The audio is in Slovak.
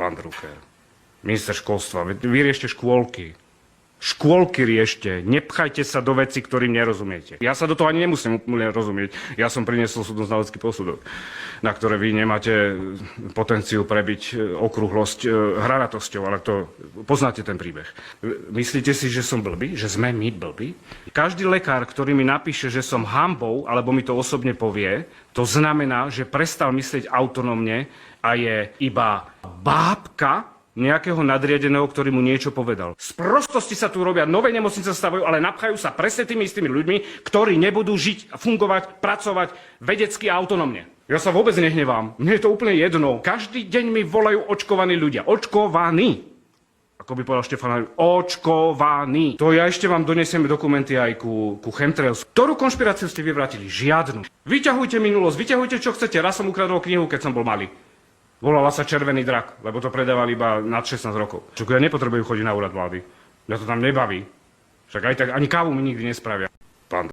pán Drucker, minister školstva, vyriešte škôlky. Škôlky riešte, nepchajte sa do veci, ktorým nerozumiete. Ja sa do toho ani nemusím úplne rozumieť. Ja som priniesol súdno-znalecký posudok, na ktoré vy nemáte potenciu prebiť okrúhlosť hranatosťou, ale to poznáte ten príbeh. Myslíte si, že som blbý? Že sme my blbí? Každý lekár, ktorý mi napíše, že som hanbou, alebo mi to osobne povie, to znamená, že prestal myslieť autonómne a je iba bábka nejakého nadriadeného, ktorý mu niečo povedal. Z prostosti sa tu robia, nové nemocnice stavajú, ale napchajú sa presne tými istými ľuďmi, ktorí nebudú žiť, fungovať, pracovať vedecky a autonómne. Ja sa vôbec nehnevám. Mne je to úplne jedno. Každý deň mi volajú očkovaní ľudia. Očkovaní. Ako by povedal Štefan, očkovaní. To ja ešte vám donesieme dokumenty aj ku chemtrails. Ktorú konšpiráciu ste vyvrátili? Žiadnu. Vyťahujte minulosť, vyťahujte čo chcete. Raz som ukradol knihu, keď som bol malý. Volala sa Červený drak, lebo to predávali iba nad 16 rokov. Čo ja nepotrebujem chodiť na úrad vlády. Mňa to tam nebaví. Však aj tak ani kávu mi nikdy nespravia. Pán